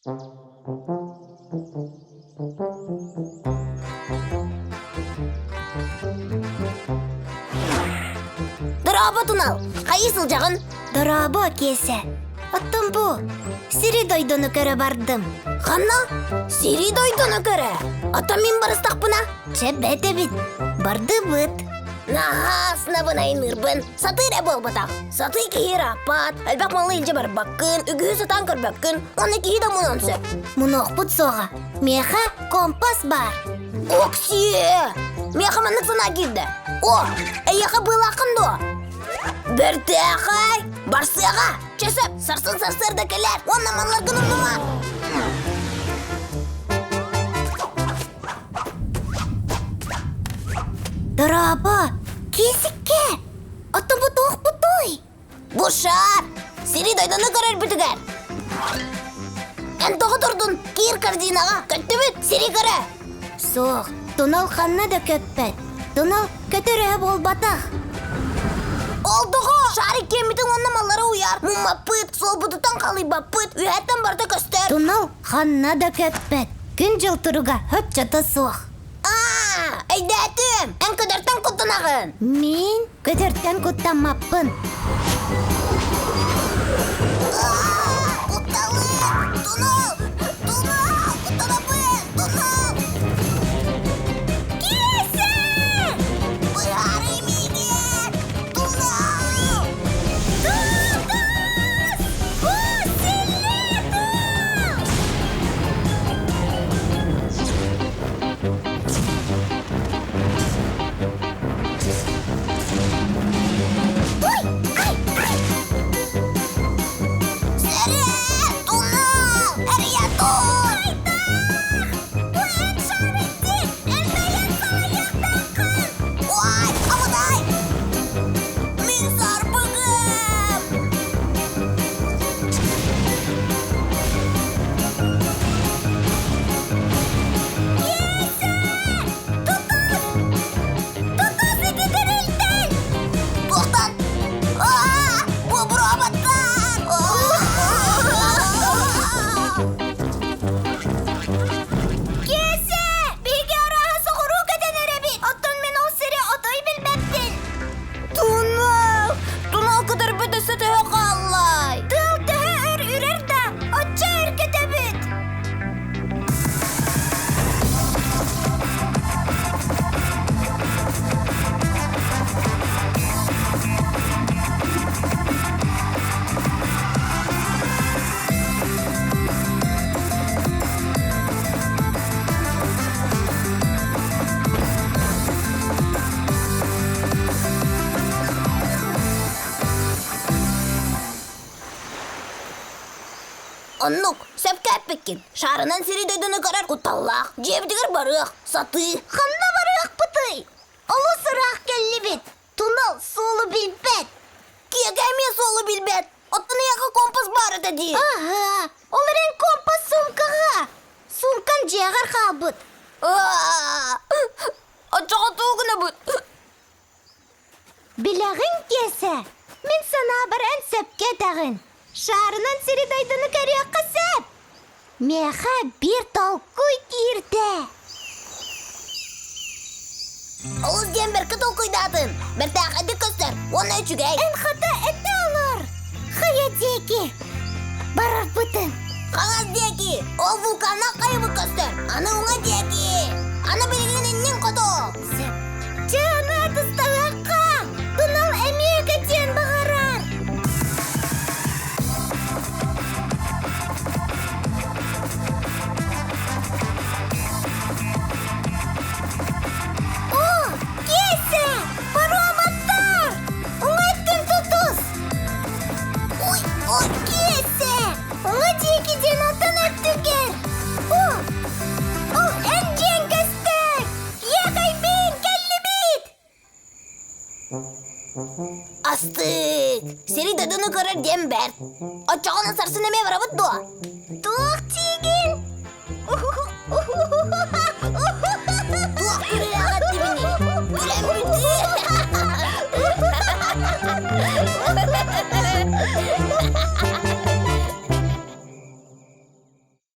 Дұрабы Тунал, қайысыл жағын? Дұрабы кесе. Оттым бұ. Сири дойдыны көрі бардым. Қанна? Сири дойдыны көрі? Ата мен барыстақ бұна? Чәбәті бит. Барды бұд. Наға, сынабын айнырбын. Сатыра бол батақ. Саты кейір апат. Әлбақ малы елже бар баққын. Үгі сатан көр баққын. Оны кейі да мұнан сөп. Мұнық бұд соға. Меха компас бар. Оксие! Меха манық сана келді. О, әйеға бұлақын до. Бірді ағай. Барсыға. Чесіп, сарсын-сарсыр да келер. Онна малар күнім бұма. Дұрабы. Кесікке. Оттым бұд оқ бұдой. Бұшар. Сири дойдыны көрер бүтігер. Ән тоғы тұрдың. Кейір кардинаға. Көтті бүт, Сири көрі. Соқ. Тунал қанна да көппәт. Тунал көтірі бол батақ. Олдығы. Шарик кемітің онна малары уяр. Мұмма пыт, сол бұдытан қалай бапыт. Үйәттен барды көстер. Тунал қанна да көппәт. Күн жыл тұруға хөп жаты соқ. Әйдәтім. Ән көдірттен құттынағын. Мен көтірттен құттамаппын. Құтталы. Тунал. Тунал. Құттанапын. Тунал. Кесін. Бұйары меген. Тунал. Тұтас. Құсилету. Оннук, сөп кәппеккен. Шарынан Сири дойдыны көрер құтталлақ. Жебдігір барық, саты. Қанна барық бұтой. Олы сұрақ келі бет. Тунал солы білбет. Кегеме солы білбет. Оттыны яғы компас бар өтеді. Аға, оларын компас сумкаға. Сумкан жағар қабыт. Açağı tuğuna bu. Bilağın kese. Мен sana bir en söpke tağın. Şarının Siri daydını körüyor kısıp. Meha bir tolkuy girdi. Oğuz diyen bir kıt okuydadın. Bir tağıdı göster. Onu üçüge. En hata etti olur. Haya deki. Barar bıtın. Kağız diye ki. O vulkana kaybı göster. Ana ona diye ki. Ana bilginin nin kodu. Canı atıstağıqa. Tunal emeye geçen bağırar. O, kese. Paromatlar. Ona ettin tutuz. Oy, Kese. Ona çekicen atan ettiger. O en cengizdir. Yagay bin kelli bit. astık. Seni dadını kırar diyen ber. Açağına sarsın emeye var avut doğa. Dur.